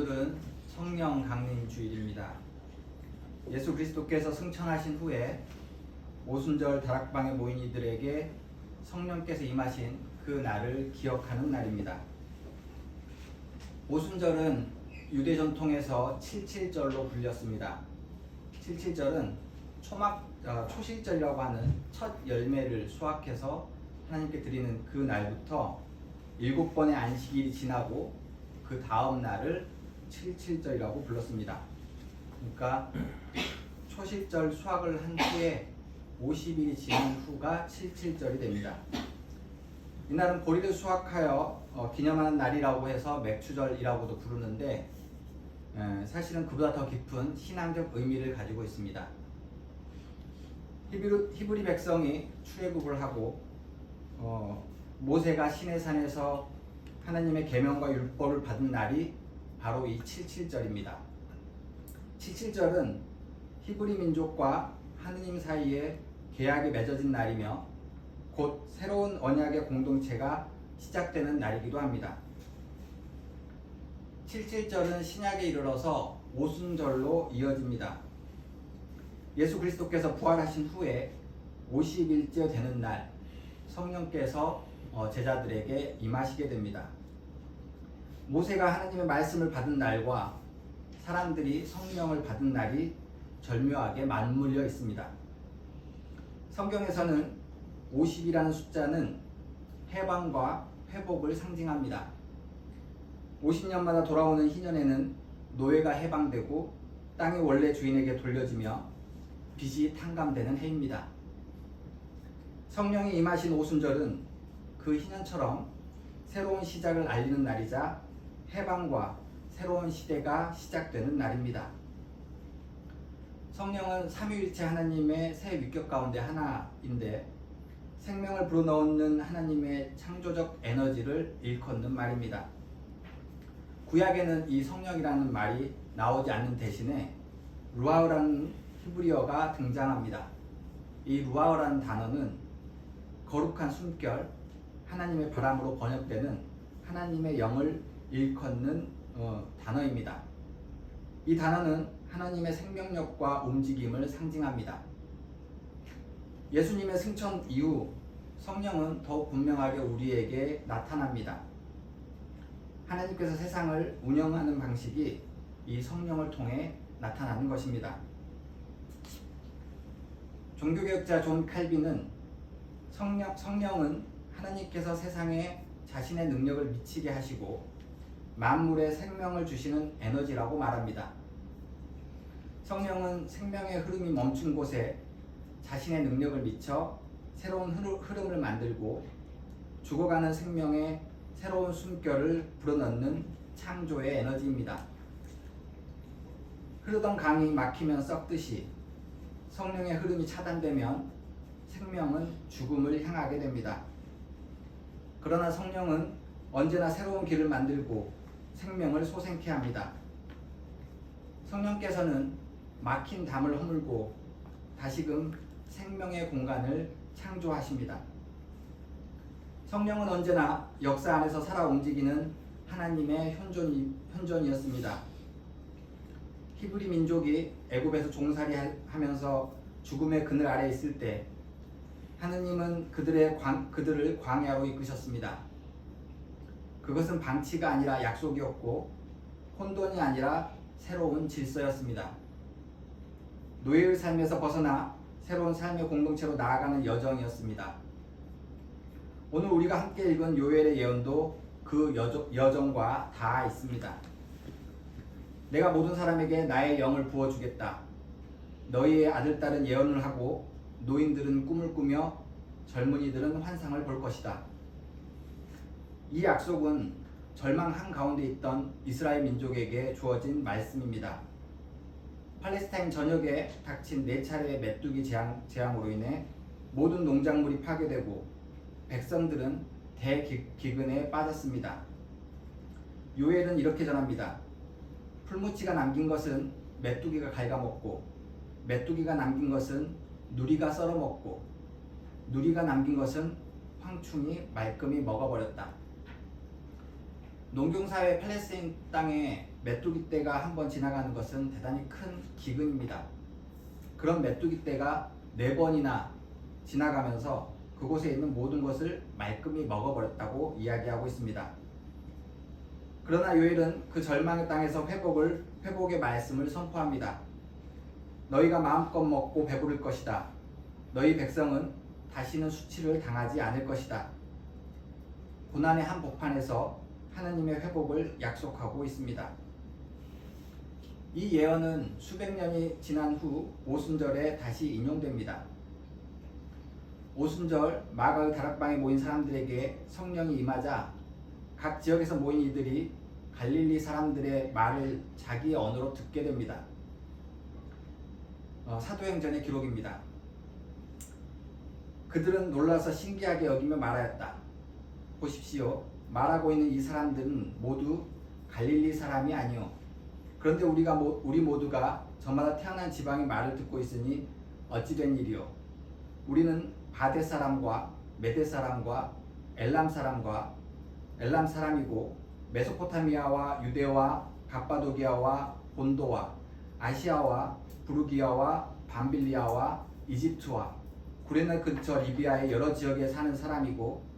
오늘은 성령 강림 주일입니다. 예수 그리스도께서 승천하신 후에 오순절 다락방에 모인 이들에게 성령께서 임하신 그 날을 기억하는 날입니다. 오순절은 유대 전통에서 칠칠절로 불렸습니다. 칠칠절은 초실절이라고 하는 첫 열매를 수확해서 하나님께 드리는 그 날부터 7번의 안식일이 지나고 그 다음 날을 칠칠절이라고 불렀습니다. 그러니까 초실절 수확을 한 후에 50일이 지난 후가 칠칠절이 됩니다. 이날은 보리를 수확하여 기념하는 날이라고 해서 맥추절이라고도 부르는데 사실은 그보다 더 깊은 신앙적 의미를 가지고 있습니다. 히브리 백성이 출애굽을 하고 모세가 시내산에서 하나님의 계명과 율법을 받은 날이 바로 이 칠칠절입니다. 칠칠절은 히브리 민족과 하느님 사이에 계약이 맺어진 날이며 곧 새로운 언약의 공동체가 시작되는 날이기도 합니다. 칠칠절은 신약에 이르러서 오순절로 이어집니다. 예수 그리스도께서 부활하신 후에 50일째 되는 날 성령께서 제자들에게 임하시게 됩니다. 모세가 하나님의 말씀을 받은 날과 사람들이 성령을 받은 날이 절묘하게 맞물려 있습니다. 성경에서는 50이라는 숫자는 해방과 회복을 상징합니다. 50년마다 돌아오는 희년에는 노예가 해방되고 땅이 원래 주인에게 돌려지며 빚이 탕감되는 해입니다. 성령이 임하신 오순절은 그 희년처럼 새로운 시작을 알리는 날이자 해방과 새로운 시대가 시작되는 날입니다. 성령은 삼위일체 하나님의 새 위격 가운데 하나인데 생명을 불어넣는 하나님의 창조적 에너지를 일컫는 말입니다. 구약에는 이 성령이라는 말이 나오지 않는 대신에 루아흐라는 히브리어가 등장합니다. 이 루아흐라는 단어는 거룩한 숨결, 하나님의 바람으로 번역되는 하나님의 영을 일컫는 단어입니다. 이 단어는 하나님의 생명력과 움직임을 상징합니다. 예수님의 승천 이후 성령은 더욱 분명하게 우리에게 나타납니다. 하나님께서 세상을 운영하는 방식이 이 성령을 통해 나타나는 것입니다. 종교개혁자 존 칼빈은 성령은 하나님께서 세상에 자신의 능력을 미치게 하시고 만물에 생명을 주시는 에너지라고 말합니다. 성령은 생명의 흐름이 멈춘 곳에 자신의 능력을 미쳐 새로운 흐름을 만들고 죽어가는 생명의 새로운 숨결을 불어넣는 창조의 에너지입니다. 흐르던 강이 막히면 썩듯이 성령의 흐름이 차단되면 생명은 죽음을 향하게 됩니다. 그러나 성령은 언제나 새로운 길을 만들고 생명을 솟행케 합니다. 성령께서는 막힌 담을 허물고 다시금 생명의 공간을 창조하십니다. 성령은 언제나 역사 안에서 살아 움직이는 하나님의 현존이었습니다. 히브리 민족이 애굽에서 종살이하면서 죽음의 그늘 아래 있을 때 하느님은 그들을 광야로 이끄셨습니다. 그것은 방치가 아니라 약속이었고 혼돈이 아니라 새로운 질서였습니다. 노예의 삶에서 벗어나 새로운 삶의 공동체로 나아가는 여정이었습니다. 오늘 우리가 함께 읽은 요엘의 예언도 그 여정과 다 있습니다. 내가 모든 사람에게 나의 영을 부어주겠다. 너희의 아들, 딸은 예언을 하고 노인들은 꿈을 꾸며 젊은이들은 환상을 볼 것이다. 이 약속은 절망 한가운데 있던 이스라엘 민족에게 주어진 말씀입니다. 팔레스타인 전역에 닥친 4차례의 메뚜기 재앙으로 인해 모든 농작물이 파괴되고 백성들은 대기근에 빠졌습니다. 요엘은 이렇게 전합니다. 풀무치가 남긴 것은 메뚜기가 갉아먹고 메뚜기가 남긴 것은 누리가 썰어먹고 누리가 남긴 것은 황충이 말끔히 먹어버렸다. 농경사회 팔레스타인 땅에 메뚜기 떼가 한번 지나가는 것은 대단히 큰 기근입니다. 그런 메뚜기 떼가 4번이나 지나가면서 그곳에 있는 모든 것을 말끔히 먹어버렸다고 이야기하고 있습니다. 그러나 요엘은 그 절망의 땅에서 회복의 말씀을 선포합니다. 너희가 마음껏 먹고 배부를 것이다. 너희 백성은 다시는 수치를 당하지 않을 것이다. 고난의 한복판에서 하나님의 회복을 약속하고 있습니다. 이 예언은 수백 년이 지난 후 오순절에 다시 인용됩니다. 오순절 마가의 다락방에 모인 사람들에게 성령이 임하자 각 지역에서 모인 이들이 갈릴리 사람들의 말을 자기의 언어로 듣게 됩니다. 사도행전의 기록입니다. 그들은 놀라서 신기하게 여기며 말하였다. 보십시오. 말하고 있는 이 사람들은 모두 갈릴리 사람이 아니오. 그런데 우리 모두가 저마다 태어난 지방의 말을 듣고 있으니 어찌 된 일이오. 우리는 바데 사람과 메데 사람과 엘람 사람이고 메소포타미아와 유대와 갑바도기아와 본도와 아시아와 부르기아와 밤빌리아와 이집트와 구레네 근처 리비아의 여러 지역에 사는 사람이고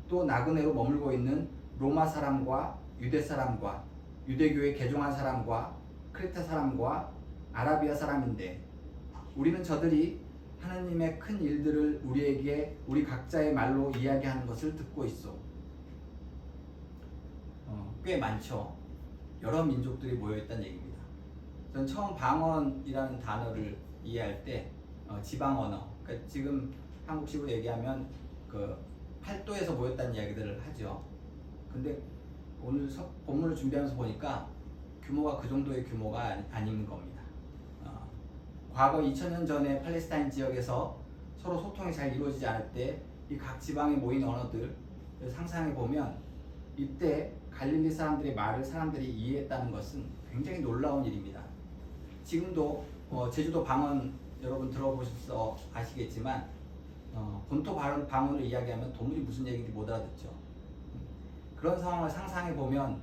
또 나그네로 머물고 있는 로마 사람과 유대 사람과 유대교에 개종한 사람과 크레타 사람과 아라비아 사람인데 우리는 저들이 하나님의 큰 일들을 우리에게 우리 각자의 말로 이야기하는 것을 듣고 있어. 꽤 많죠. 여러 민족들이 모여있다는 얘기입니다. 전 처음 방언이라는 단어를 이해할 때 지방 언어, 그러니까 지금 한국식으로 얘기하면 그 팔도에서 모였다는 이야기들을 하죠. 근데 오늘 본문을 준비하면서 보니까 규모가 그 정도의 규모가 아닌 겁니다. 과거 2000년 전에 팔레스타인 지역에서 서로 소통이 잘 이루어지지 않을 때 이 각 지방에 모인 언어들을 상상해 보면 이때 갈릴리 사람들의 말을 사람들이 이해했다는 것은 굉장히 놀라운 일입니다. 지금도 제주도 방언 여러분 들어보셔서 아시겠지만 본토 방언을 이야기하면 도무지 무슨 얘기인지 못 알아듣죠. 그런 상황을 상상해 보면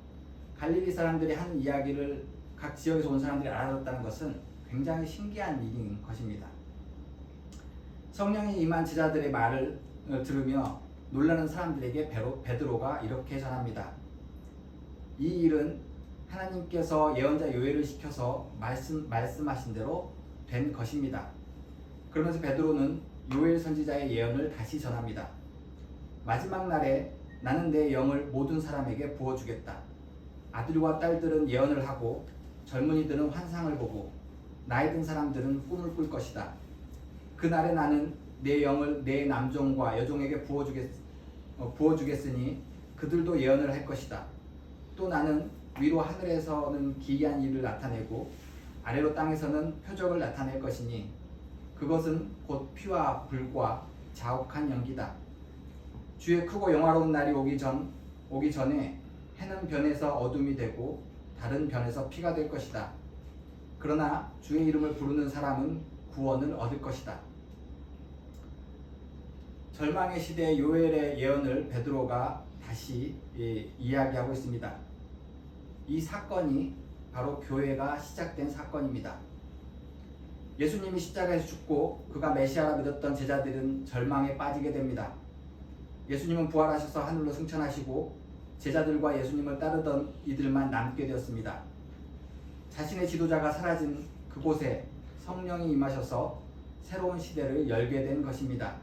갈릴리 사람들이 하는 이야기를 각 지역에서 온 사람들이 알아듣었다는 것은 굉장히 신기한 일인 것입니다. 성령이 임한 제자들의 말을 들으며 놀라는 사람들에게 베드로가 이렇게 전합니다. 이 일은 하나님께서 예언자 요엘을 시켜서 말씀하신 대로 된 것입니다. 그러면서 베드로는 요엘 선지자의 예언을 다시 전합니다. 마지막 날에 나는 내 영을 모든 사람에게 부어주겠다. 아들과 딸들은 예언을 하고 젊은이들은 환상을 보고 나이 든 사람들은 꿈을 꿀 것이다. 그날에 나는 내 영을 내 남종과 여종에게 부어주겠으니 그들도 예언을 할 것이다. 또 나는 위로 하늘에서는 기이한 일을 나타내고 아래로 땅에서는 표적을 나타낼 것이니 그것은 곧 피와 불과 자욱한 연기다. 주의 크고 영화로운 날이 오기 전에 해는 변해서 어둠이 되고 다른 변에서 피가 될 것이다. 그러나 주의 이름을 부르는 사람은 구원을 얻을 것이다. 절망의 시대의 요엘의 예언을 베드로가 다시 이야기하고 있습니다. 이 사건이 바로 교회가 시작된 사건입니다. 예수님이 십자가에서 죽고 그가 메시아라 믿었던 제자들은 절망에 빠지게 됩니다. 예수님은 부활하셔서 하늘로 승천하시고 제자들과 예수님을 따르던 이들만 남게 되었습니다. 자신의 지도자가 사라진 그곳에 성령이 임하셔서 새로운 시대를 열게 된 것입니다.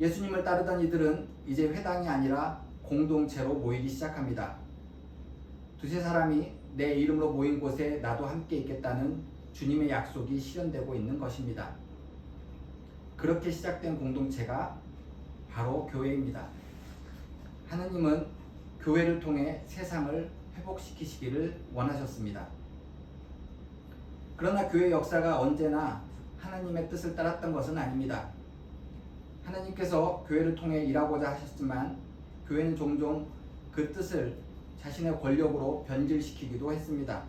예수님을 따르던 이들은 이제 회당이 아니라 공동체로 모이기 시작합니다. 두세 사람이 내 이름으로 모인 곳에 나도 함께 있겠다는 주님의 약속이 실현되고 있는 것입니다. 그렇게 시작된 공동체가 바로 교회입니다. 하느님은 교회를 통해 세상을 회복시키시기를 원하셨습니다. 그러나 교회 역사가 언제나 하나님의 뜻을 따랐던 것은 아닙니다. 하나님께서 교회를 통해 일하고자 하셨지만 교회는 종종 그 뜻을 자신의 권력으로 변질시키기도 했습니다.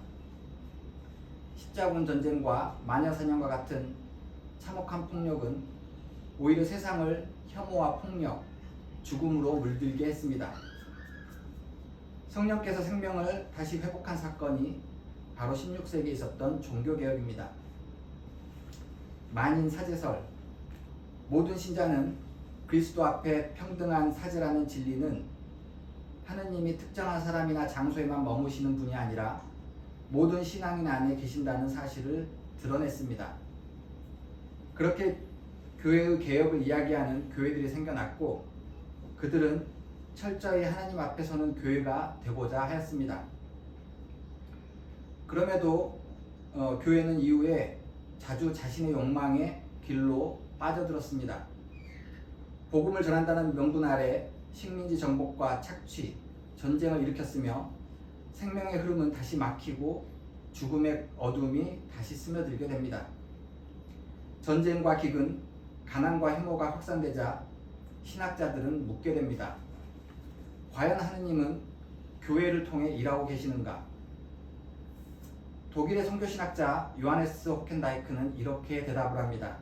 십자군 전쟁과 마녀사냥과 같은 참혹한 폭력은 오히려 세상을 혐오와 폭력, 죽음으로 물들게 했습니다. 성령께서 생명을 다시 회복한 사건이 바로 16세기에 있었던 종교개혁입니다. 만인 사제설, 모든 신자는 그리스도 앞에 평등한 사제라는 진리는 하느님이 특정한 사람이나 장소에만 머무시는 분이 아니라 모든 신앙인 안에 계신다는 사실을 드러냈습니다. 그렇게 교회의 개혁을 이야기하는 교회들이 생겨났고 그들은 철저히 하나님 앞에서는 교회가 되고자 하였습니다. 그럼에도 교회는 이후에 자주 자신의 욕망의 길로 빠져들었습니다. 복음을 전한다는 명분 아래 식민지 정복과 착취, 전쟁을 일으켰으며 생명의 흐름은 다시 막히고 죽음의 어둠이 다시 스며들게 됩니다. 전쟁과 기근, 가난과 혐오가 확산되자 신학자들은 묻게 됩니다. 과연 하느님은 교회를 통해 일하고 계시는가? 독일의 선교신학자 요하네스 호켄다이크는 이렇게 대답을 합니다.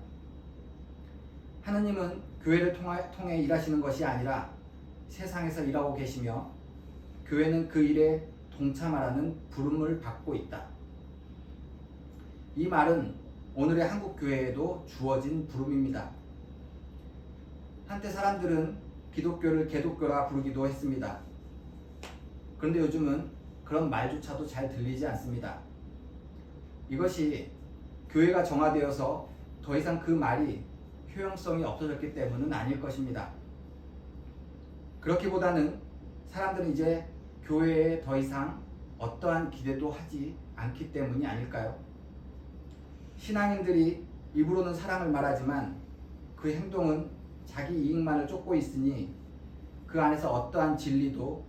하느님은 교회를 통해 일하시는 것이 아니라 세상에서 일하고 계시며 교회는 그 일에 동참하라는 부름을 받고 있다. 이 말은 오늘의 한국 교회에도 주어진 부름입니다. 한때 사람들은 기독교를 개독교라 부르기도 했습니다. 그런데 요즘은 그런 말조차도 잘 들리지 않습니다. 이것이 교회가 정화되어서 더 이상 그 말이 효용성이 없어졌기 때문은 아닐 것입니다. 그렇기보다는 사람들은 이제 교회에 더 이상 어떠한 기대도 하지 않기 때문이 아닐까요? 신앙인들이 입으로는 사랑을 말하지만 그 행동은 자기 이익만을 쫓고 있으니 그 안에서 어떠한 진리도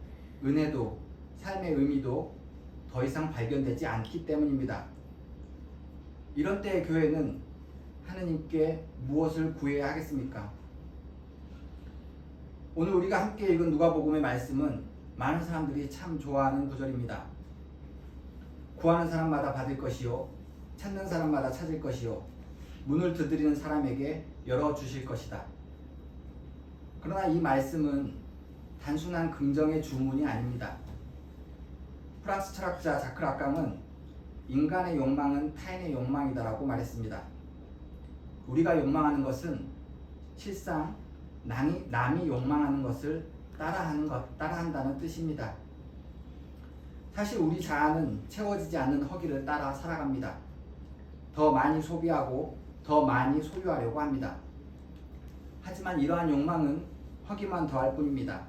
은혜도 삶의 의미도 더 이상 발견되지 않기 때문입니다. 이런 때의 교회는 하느님께 무엇을 구해야 하겠습니까? 오늘 우리가 함께 읽은 누가복음의 말씀은 많은 사람들이 참 좋아하는 구절입니다. 구하는 사람마다 받을 것이요 찾는 사람마다 찾을 것이요 문을 두드리는 사람에게 열어주실 것이다. 그러나 이 말씀은 단순한 긍정의 주문이 아닙니다. 프랑스 철학자 자크 락강은 인간의 욕망은 타인의 욕망이다라고 말했습니다. 우리가 욕망하는 것은 실상 남이 욕망하는 것을 따라한다는 뜻입니다. 사실 우리 자아는 채워지지 않는 허기를 따라 살아갑니다. 더 많이 소비하고 더 많이 소유하려고 합니다. 하지만 이러한 욕망은 허기만 더할 뿐입니다.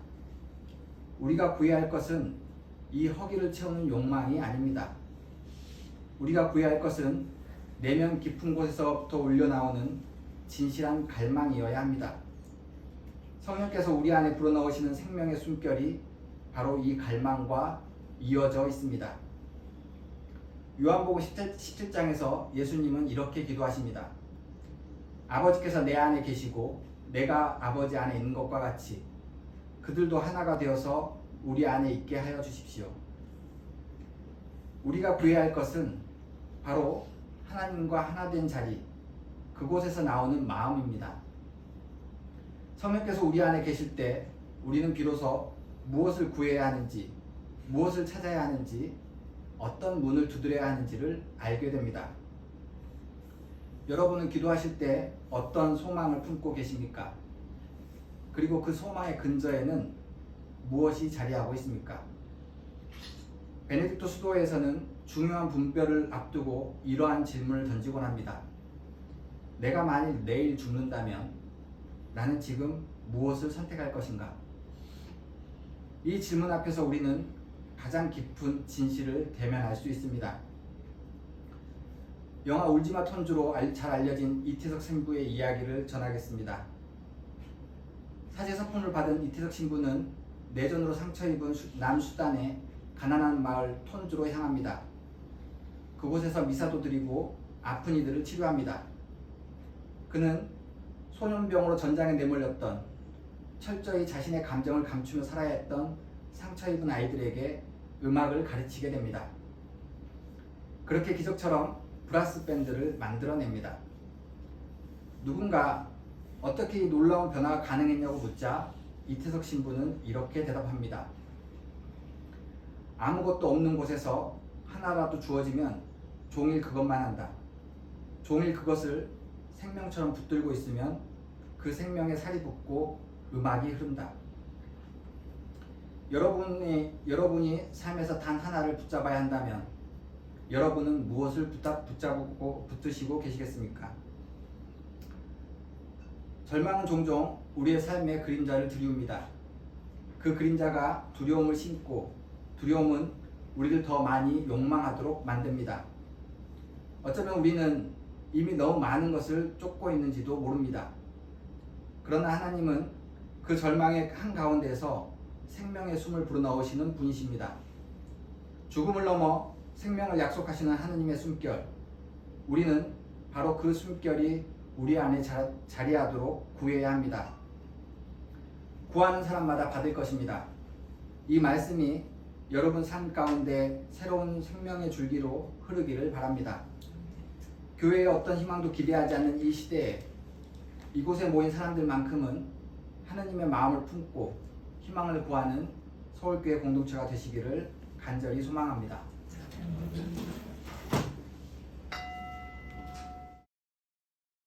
우리가 구해야 할 것은 이 허기를 채우는 욕망이 아닙니다. 우리가 구해야 할 것은 내면 깊은 곳에서부터 울려나오는 진실한 갈망이어야 합니다. 성령께서 우리 안에 불어넣으시는 생명의 숨결이 바로 이 갈망과 이어져 있습니다. 요한복음 17장에서 예수님은 이렇게 기도하십니다. 아버지께서 내 안에 계시고 내가 아버지 안에 있는 것과 같이 그들도 하나가 되어서 우리 안에 있게 하여 주십시오. 우리가 구해야 할 것은 바로 하나님과 하나 된 자리, 그곳에서 나오는 마음입니다. 성령께서 우리 안에 계실 때 우리는 비로소 무엇을 구해야 하는지, 무엇을 찾아야 하는지, 어떤 문을 두드려야 하는지를 알게 됩니다. 여러분은 기도하실 때 어떤 소망을 품고 계십니까? 그리고 그 소망의 근저에는 무엇이 자리하고 있습니까? 베네딕토 수도에서는 중요한 분별을 앞두고 이러한 질문을 던지곤 합니다. 내가 만일 내일 죽는다면 나는 지금 무엇을 선택할 것인가? 이 질문 앞에서 우리는 가장 깊은 진실을 대면할 수 있습니다. 영화 울지마 톤주로 잘 알려진 이태석 신부의 이야기를 전하겠습니다. 사제 서품을 받은 이태석 신부는 내전으로 상처 입은 남수단의 가난한 마을 톤주로 향합니다. 그곳에서 미사도 드리고 아픈 이들을 치료합니다. 그는 소년병으로 전장에 내몰렸던, 철저히 자신의 감정을 감추며 살아야 했던 상처 입은 아이들에게 음악을 가르치게 됩니다. 그렇게 기적처럼 브라스 밴드를 만들어냅니다. 누군가 어떻게 이 놀라운 변화가 가능했냐고 묻자 이태석 신부는 이렇게 대답합니다. 아무것도 없는 곳에서 하나라도 주어지면 종일 그것만 한다. 종일 그것을 생명처럼 붙들고 있으면 그 생명에 살이 붙고 음악이 흐른다. 여러분이 삶에서 단 하나를 붙잡아야 한다면 여러분은 무엇을 붙잡고 붙드시고 계시겠습니까? 절망은 종종 우리의 삶의 그림자를 드리웁니다. 그 그림자가 두려움을 심고 두려움은 우리를 더 많이 욕망하도록 만듭니다. 어쩌면 우리는 이미 너무 많은 것을 쫓고 있는지도 모릅니다. 그러나 하나님은 그 절망의 한가운데서 생명의 숨을 불어넣으시는 분이십니다. 죽음을 넘어 생명을 약속하시는 하나님의 숨결, 우리는 바로 그 숨결이 우리 안에 자리하도록 구해야 합니다. 구하는 사람마다 받을 것입니다. 이 말씀이 여러분 삶 가운데 새로운 생명의 줄기로 흐르기를 바랍니다. 교회의 어떤 희망도 기대하지 않는 이 시대에 이곳에 모인 사람들만큼은 하나님의 마음을 품고 희망을 구하는 서울교회 공동체가 되시기를 간절히 소망합니다.